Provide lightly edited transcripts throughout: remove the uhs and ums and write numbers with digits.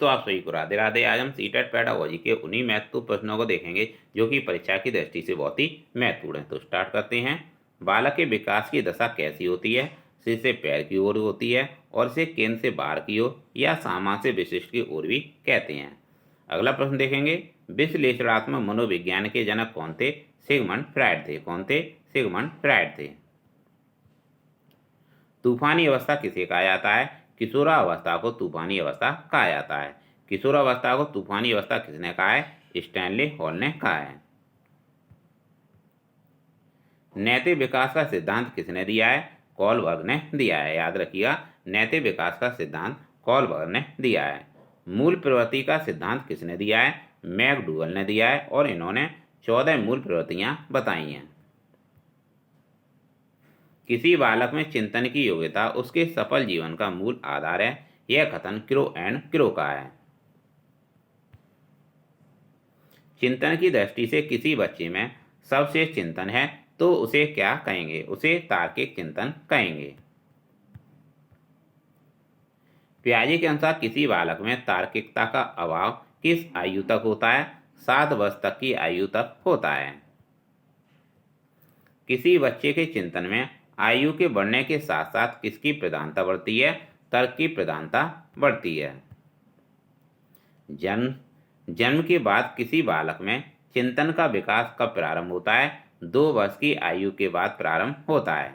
तो आप सभी को राधे राधे। आज हम सीटेट पेडागोजी के उन्हीं महत्वपूर्ण प्रश्नों को देखेंगे जो कि परीक्षा की दृष्टि से बहुत ही महत्वपूर्ण है। तो स्टार्ट करते हैं। बालक के विकास की दशा कैसी होती है? सिर से पैर की ओर होती है और इसे केंद्र से बाहर की ओर या सामान्य से विशिष्ट की ओर भी कहते हैं। अगला प्रश्न देखेंगे। विश्लेषणात्मक मनोविज्ञान के जनक कौन थे? सिगमंड फ्रायड थे। कौन थे? सिगमंड फ्रायड थे। तूफानी अवस्था किसे कहा जाता है? किशोरावस्था को तूफानी अवस्था कहा जाता है। किशोरावस्था को तूफानी अवस्था किसने कहा है? स्टैनली हॉल ने कहा है। नैतिक विकास का सिद्धांत किसने दिया है? कोलबर्ग ने दिया है। याद रखिएगा, नैतिक विकास का सिद्धांत कोलबर्ग ने दिया है। मूल प्रवृत्ति का सिद्धांत किसने दिया है? मैकडूगल ने दिया है और इन्होंने 14 मूल प्रवृत्तियां बताई हैं। किसी बालक में चिंतन की योग्यता उसके सफल जीवन का मूल आधार है। यह कथन क्रो एंड क्रो का है। चिंतन की दृष्टि से किसी बच्चे में सर्वश्रेष्ठ चिंतन है तो उसे क्या कहेंगे? उसे तार्किक चिंतन कहेंगे। पियाजे के अनुसार किसी बालक में तार्किकता का अभाव किस आयु तक होता है? 7 वर्ष तक की आयु तक होता है। किसी बच्चे के चिंतन में आयु के बढ़ने के साथ साथ किसकी प्रधानता बढ़ती है? तर्क की प्रधानता बढ़ती है। जन्म के बाद किसी बालक में चिंतन का विकास कब प्रारंभ होता है? 2 वर्ष की आयु के बाद प्रारंभ होता है।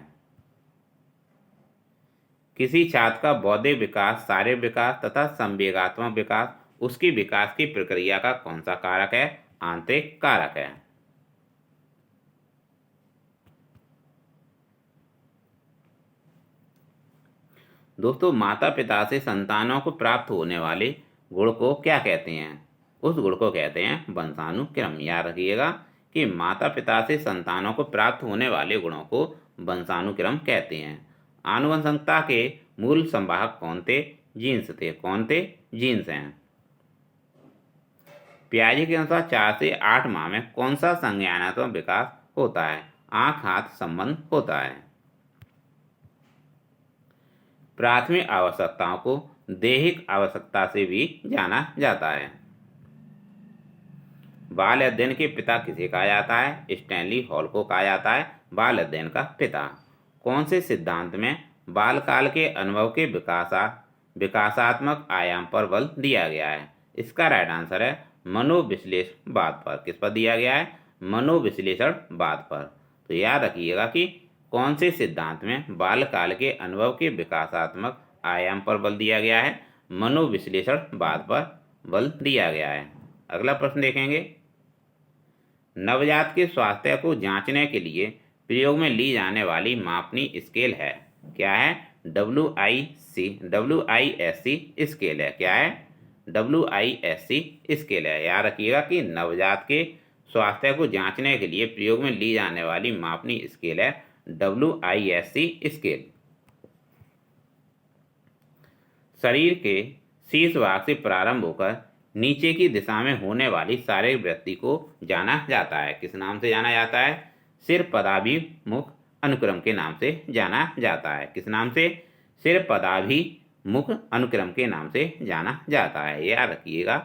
किसी छात्र का बौद्धिक विकास, शारीरिक विकास तथा संवेगात्मक विकास उसकी विकास की प्रक्रिया का कौन सा कारक है? आंतरिक कारक है। दोस्तों, माता पिता से संतानों को प्राप्त होने वाले गुण को क्या कहते हैं? उस गुण को कहते हैं वंशानुक्रम। याद रखिएगा कि माता पिता से संतानों को प्राप्त होने वाले गुणों को वंशानुक्रम कहते हैं। आनुवंशिकता के मूल संवाहक कौन थे? जीन्स थे। कौन थे? जीन्स हैं। पियाजे के अनुसार 4 से 8 माह में कौन सा संज्ञानात्मक विकास होता है? आँख हाथ संबंध होता है। प्राथमिक आवश्यकताओं को दैहिक आवश्यकता से भी जाना जाता है। बाल अध्ययन के पिता किसे कहा जाता है? स्टैनली हॉल को कहा जाता है बाल अध्ययन का पिता। कौन से सिद्धांत में बालकाल के अनुभव के विकासात्मक आयाम पर बल दिया गया है? इसका राइट आंसर है मनोविश्लेषणवाद पर। किस पर दिया गया है? मनोविश्लेषणवाद पर। तो याद रखिएगा कि कौन से सिद्धांत में बालकाल के अनुभव के विकासात्मक आयाम पर बल दिया गया है? मनोविश्लेषणवाद पर बल दिया गया है। अगला प्रश्न देखेंगे। नवजात के स्वास्थ्य को जांचने के लिए प्रयोग में ली जाने वाली मापनी स्केल है। क्या है? WISC स्केल है। क्या है? WISC स्केल है। याद रखिएगा कि नवजात के स्वास्थ्य को जांचने के लिए प्रयोग में ली जाने वाली मापनी स्केल है WISC स्केल। शरीर के शीर्ष भाग से प्रारंभ होकर नीचे की दिशा में होने वाली शारीरिक वृद्धि को जाना जाता है। किस नाम से जाना जाता है? सिर पदाभिमुख अनुक्रम के नाम से जाना जाता है। किस नाम से? सिर पदाभिमुख अनुक्रम के नाम से जाना जाता है। याद रखिएगा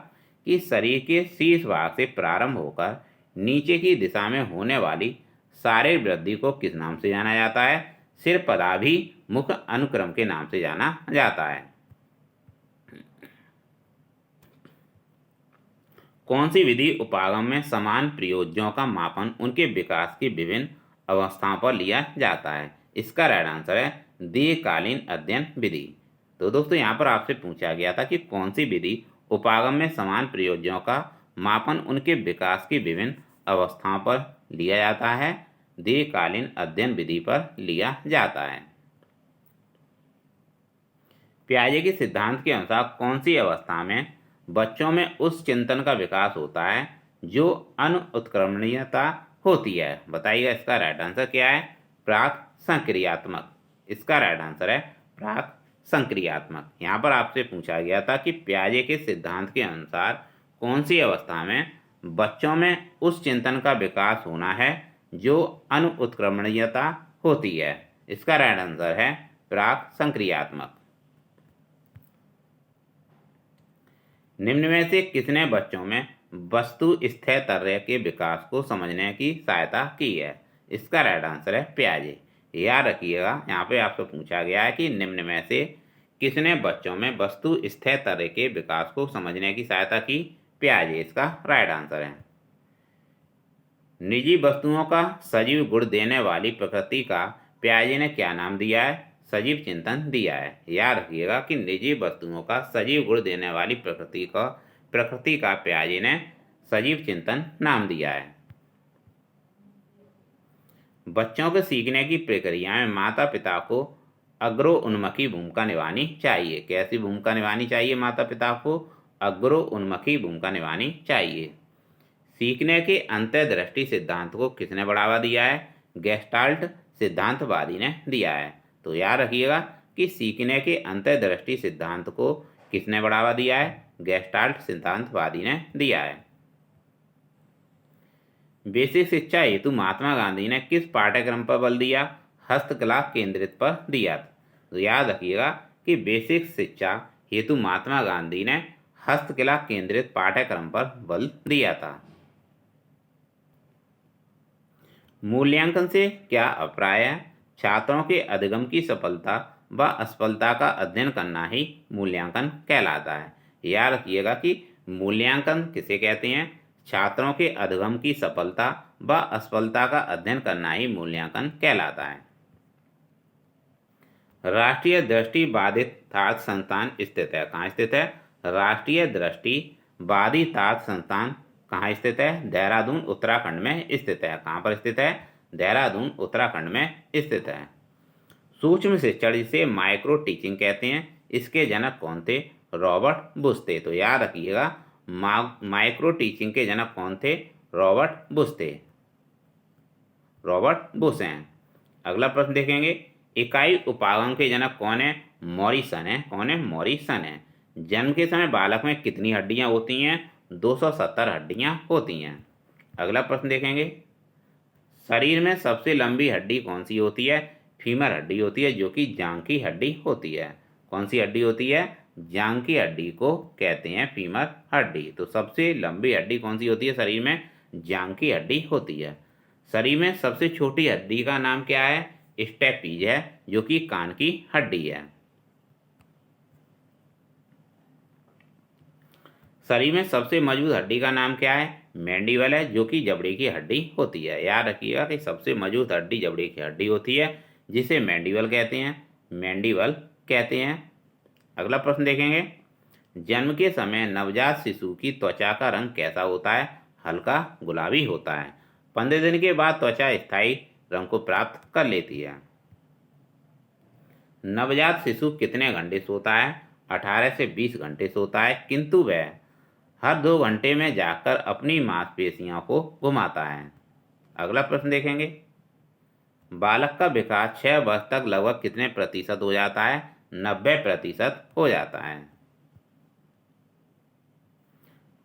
कि शरीर के शीर्ष भाग से प्रारंभ होकर नीचे की दिशा में होने वाली शारीरिक वृद्धि को किस नाम से जाना जाता है? सिर पदाभिमुख अनुक्रम के नाम से जाना जाता है। कौन सी विधि उपागम में समान प्रयोज्यों का मापन उनके विकास की विभिन्न अवस्थाओं पर लिया जाता है? इसका राइट आंसर है दीर्घकालीन अध्ययन विधि। तो दोस्तों, यहाँ पर आपसे पूछा गया था कि कौन सी विधि उपागम में समान प्रयोज्यों का मापन उनके विकास की विभिन्न अवस्थाओं पर लिया जाता है? दीर्घकालीन अध्ययन विधि पर लिया जाता है। पियाजे के सिद्धांत के अनुसार कौन सी अवस्था में बच्चों में उस चिंतन का विकास होता है जो अनुत्क्रमणीयता होती है? बताइएगा, इसका राइट आंसर क्या है? प्राक संक्रियात्मक। इसका राइट आंसर है प्राक संक्रियात्मक। यहाँ पर आपसे पूछा गया था कि पियाजे के सिद्धांत के अनुसार कौन सी अवस्था में बच्चों में उस चिंतन का विकास होना है जो अनुत्क्रमणीयता होती है? इसका राइट आंसर है प्राक संक्रियात्मक। निम्न में से किसने बच्चों में वस्तु स्थैर्य के विकास को समझने की सहायता की है? इसका राइट आंसर है पियाजे। याद रखिएगा, यहाँ पे आपसे पूछा गया है कि निम्न में से किसने बच्चों में वस्तु स्थैर्य के विकास को समझने की सहायता की? पियाजे इसका राइट आंसर है। निजी वस्तुओं का सजीव गुण देने वाली प्रकृति का पियाजे ने क्या नाम दिया है? सजीव चिंतन दिया है। याद रखिएगा कि निजी वस्तुओं का सजीव गुण देने वाली प्रकृति का पियाजे ने सजीव चिंतन नाम दिया है। बच्चों के सीखने की प्रक्रिया में माता पिता को अग्रोन्मुखी भूमिका निभानी चाहिए। कैसी भूमिका निभानी चाहिए? माता पिता को अग्रोन्मुखी भूमिका निभानी चाहिए। सीखने के अंतर्दृष्टि सिद्धांत को किसने बढ़ावा दिया है? गेस्टाल्ट सिद्धांतवादी ने दिया है। तो याद रखिएगा कि सीखने के अंतर्दृष्टि सिद्धांत को किसने बढ़ावा दिया है? गेस्टाल्ट सिद्धांतवादी ने दिया है। बेसिक शिक्षा हेतु महात्मा गांधी ने किस पाठ्यक्रम पर बल दिया? हस्तकला केंद्रित पर दिया। तो याद रखिएगा कि बेसिक शिक्षा हेतु महात्मा गांधी ने हस्तकला केंद्रित पाठ्यक्रम पर बल दिया था। मूल्यांकन से क्या अभिप्राय है? छात्रों के अधिगम की सफलता व असफलता का अध्ययन करना ही मूल्यांकन कहलाता है। याद रखिएगा कि मूल्यांकन किसे कहते हैं? छात्रों के अधिगम की सफलता व असफलता का अध्ययन करना ही मूल्यांकन कहलाता है। राष्ट्रीय दृष्टि बाधितार्थ संस्थान स्थित है। कहाँ स्थित है? राष्ट्रीय दृष्टि बाधितार्थ संस्थान कहाँ स्थित है? देहरादून उत्तराखंड में स्थित है। कहाँ पर स्थित है? देहरादून उत्तराखंड में स्थित है। सूक्ष्म शिक्षण जिसे माइक्रो टीचिंग कहते हैं, इसके जनक कौन थे? रॉबर्ट बुश थे। तो याद रखिएगा माइक्रो टीचिंग के जनक कौन थे? रॉबर्ट बुश थे। रॉबर्ट बुश हैं। अगला प्रश्न देखेंगे, इकाई उपागम के जनक कौन है? मॉरिसन है। कौन है? मॉरिसन है। जन्म के समय बालक में कितनी हड्डियां होती हैं? 270 हड्डियां होती हैं। अगला प्रश्न देखेंगे, शरीर में सबसे लंबी हड्डी कौन सी होती है? फीमर हड्डी होती है, जो कि जांघ की हड्डी होती है। कौन सी हड्डी होती है? जांघ की हड्डी को कहते हैं फीमर हड्डी। तो सबसे लंबी हड्डी कौन सी होती है शरीर में? जांघ की हड्डी होती है। शरीर में सबसे छोटी हड्डी का नाम क्या है? स्टेपीज है, जो कि कान की हड्डी है। शरीर में सबसे मजबूत हड्डी का नाम क्या है? मैंडिबल है, जो कि जबड़े की हड्डी होती है। याद रखिएगा कि सबसे मजबूत हड्डी जबड़े की हड्डी होती है, जिसे मैंडिबल कहते हैं। मैंडिबल कहते हैं। अगला प्रश्न देखेंगे, जन्म के समय नवजात शिशु की त्वचा का रंग कैसा होता है? हल्का गुलाबी होता है। 15 दिन के बाद त्वचा स्थायी रंग को प्राप्त कर लेती है। नवजात शिशु कितने घंटे सोता है? 18 से 20 घंटे सोता है, किंतु वह हर 2 घंटे में जाकर अपनी मांसपेशियों को घुमाता है। अगला प्रश्न देखेंगे, बालक का विकास 6 वर्ष तक लगभग कितने प्रतिशत हो जाता है? 90% हो जाता है।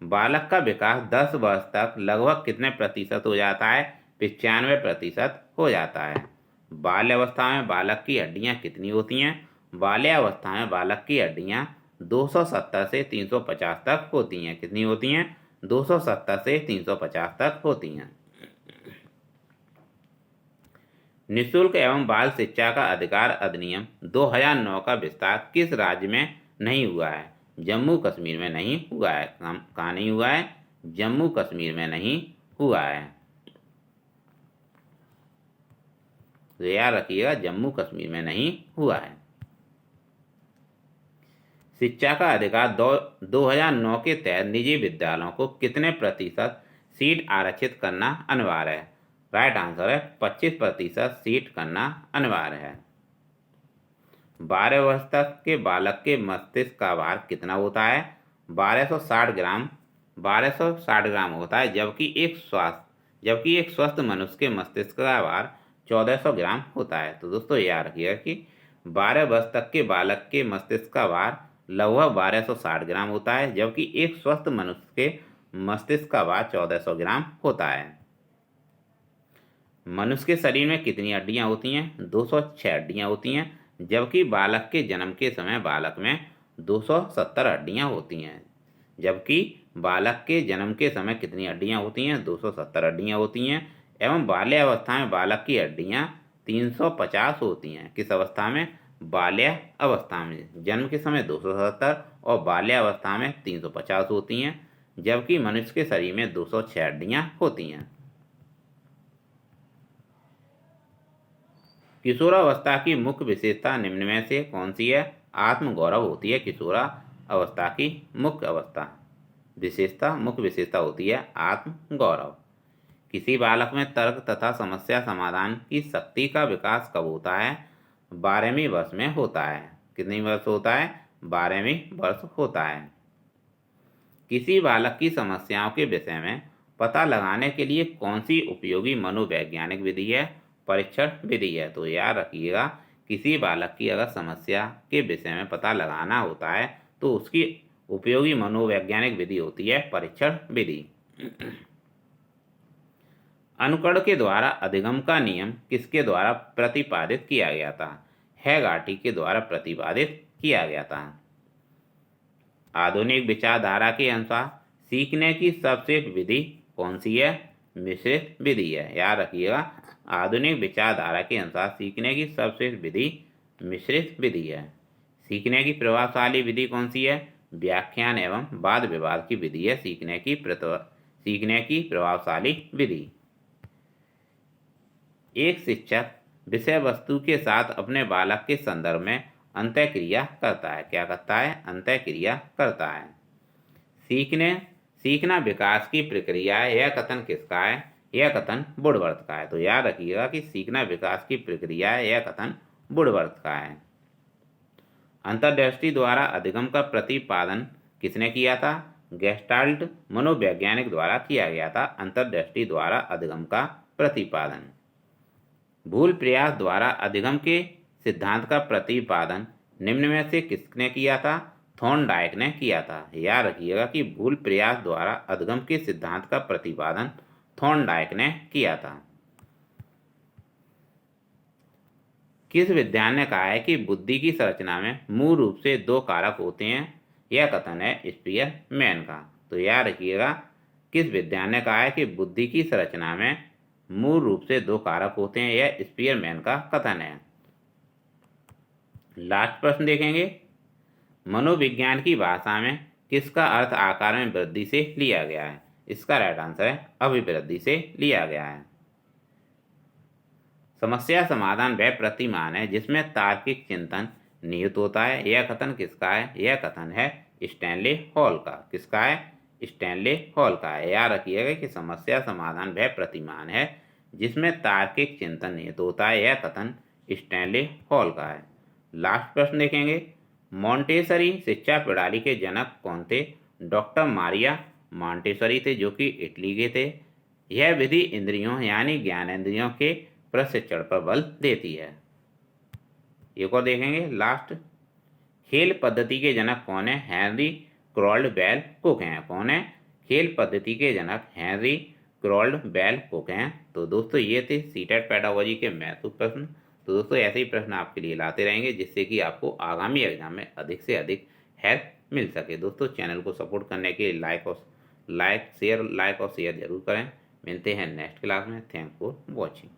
बालक का विकास 10 वर्ष तक लगभग कितने प्रतिशत हो जाता है? 95% हो जाता है। बाल्यावस्था में बालक की हड्डियां कितनी होती हैं? बाल्यावस्था में बालक की हड्डियां 270 से 350 तक होती हैं। कितनी होती हैं? 270 से 350 तक होती हैं। निःशुल्क एवं बाल शिक्षा का अधिकार अधिनियम 2009 का विस्तार किस राज्य में नहीं हुआ है? जम्मू कश्मीर में नहीं हुआ है। कहाँ नहीं हुआ है? जम्मू कश्मीर में नहीं हुआ है। तो याद रखिएगा, जम्मू कश्मीर में नहीं हुआ है। शिक्षा का अधिकार 2009 के तहत निजी विद्यालयों को कितने प्रतिशत सीट आरक्षित करना अनिवार्य है? राइट आंसर है 25% सीट करना अनिवार्य है। 12 वर्ष तक के बालक के मस्तिष्क का भार कितना होता है? 1260 ग्राम होता है, जबकि एक स्वस्थ मनुष्य के मस्तिष्क का भार 1400 ग्राम होता है। तो दोस्तों याद रखिएगा कि 12 वर्ष तक के बालक के मस्तिष्क का भार लगभग 1260 ग्राम होता है, जबकि एक स्वस्थ मनुष्य के मस्तिष्क का भार 1400 ग्राम होता है। मनुष्य के शरीर में कितनी हड्डियां होती हैं? 206 हड्डियां होती हैं, जबकि बालक के जन्म के समय बालक में 270 हड्डियां होती हैं। जबकि बालक के जन्म के समय कितनी हड्डियां होती हैं? 270 हड्डियां होती हैं। एवं बाल्यावस्था में बालक की हड्डियां 350 होती हैं। किस अवस्था में? बाल्यावस्था में। जन्म के समय 270 और बाल्यावस्था में 350 होती हैं, जबकि मनुष्य के शरीर में 206 हड्डियां होती हैं। किशोरावस्था की मुख्य विशेषता निम्न में से कौन सी है? आत्मगौरव होती है किशोरावस्था की मुख्य मुख्य विशेषता होती है आत्मगौरव। किसी बालक में तर्क तथा समस्या समाधान की शक्ति का विकास कब होता है? 12वीं वर्ष में होता है। कितनी वर्ष होता है? 12वीं वर्ष होता है। किसी बालक की समस्याओं के विषय में पता लगाने के लिए कौन सी उपयोगी मनोवैज्ञानिक विधि है? परीक्षण विधि है। तो याद रखिएगा, किसी बालक की अगर समस्या के विषय में पता लगाना होता है तो उसकी उपयोगी मनोवैज्ञानिक विधि होती है परीक्षण विधि। अनुकरण के द्वारा अधिगम का नियम किसके द्वारा प्रतिपादित किया गया था? हैगार्टी के द्वारा प्रतिपादित किया गया था। आधुनिक विचारधारा के अनुसार सीखने की सबसे विधि कौन सी है? मिश्रित विधि है। याद रखिएगा, आधुनिक विचारधारा के अनुसार सीखने की सबसे विधि मिश्रित विधि है। सीखने की प्रभावशाली विधि कौन सी है? व्याख्यान एवं वाद विवाद की विधि है सीखने की प्रभावशाली विधि। एक शिक्षक विषय वस्तु के साथ अपने बालक के संदर्भ में अंतःक्रिया करता है। क्या करता है? अंतःक्रिया करता है। सीखना विकास की प्रक्रिया है। यह कथन किसका है? यह कथन वुडवर्थ का है। तो याद रखिएगा कि सीखना विकास की प्रक्रिया है, यह कथन वुडवर्थ का है। अंतर्दृष्टि द्वारा अधिगम का प्रतिपादन किसने किया था? गेस्टाल्ट मनोवैज्ञानिक द्वारा किया गया था अंतर्दृष्टि द्वारा अधिगम का प्रतिपादन। भूल प्रयास द्वारा अधिगम के सिद्धांत का प्रतिपादन निम्न में से किसने किया था? थॉर्नडाइक ने किया था। याद रखिएगा कि भूल प्रयास द्वारा अधिगम के सिद्धांत का प्रतिपादन थॉर्नडाइक ने किया था। किस विद्वान ने कहा है कि बुद्धि की संरचना में मूल रूप से दो कारक होते हैं? यह कथन है स्पीयरमैन का। तो याद रखिएगा, किस विद्वान ने कहा है कि बुद्धि की संरचना में मूल रूप से दो कारक होते हैं? यह स्पीयरमैन का कथन है। लास्ट प्रश्न देखेंगे। मनोविज्ञान की भाषा में किसका अर्थ आकार में वृद्धि से लिया गया है? इसका राइट आंसर है अभिवृद्धि से लिया गया है। समस्या समाधान वह प्रतिमान है जिसमें तार्किक चिंतन निहित होता है। यह कथन किसका है? यह कथन है स्टैनले हॉल का। किसका है? स्टैनले हॉल का है। याद रखिएगा कि समस्या समाधान वह प्रतिमान है जिसमें तार्किक चिंतन निहित होता है। यह कथन स्टैनले हॉल का है। लास्ट प्रश्न देखेंगे। मॉन्टेसरी शिक्षा प्रणाली के जनक कौन थे? डॉक्टर मारिया मॉन्टेसरी थे, जो कि इटली के थे। यह विधि इंद्रियों यानी ज्ञानेंद्रियों के प्रशिक्षण पर बल देती है। एक और देखेंगे लास्ट। खेल पद्धति के जनक कौन है? हेनरी क्रॉल्ड बेल कुक हैं। कौन है? खेल पद्धति के जनक हेनरी क्रॉल्ड बेल कुक हैं। तो दोस्तों, ये थे सीटेट पेडागोजी के महत्वपूर्ण प्रश्न। तो दोस्तों, ऐसे ही प्रश्न आपके लिए लाते रहेंगे जिससे कि आपको आगामी एग्जाम में अधिक से अधिक हेल्प मिल सके। दोस्तों, चैनल को सपोर्ट करने के लिए लाइक और शेयर जरूर करें। मिलते हैं नेक्स्ट क्लास में। Thank for watching.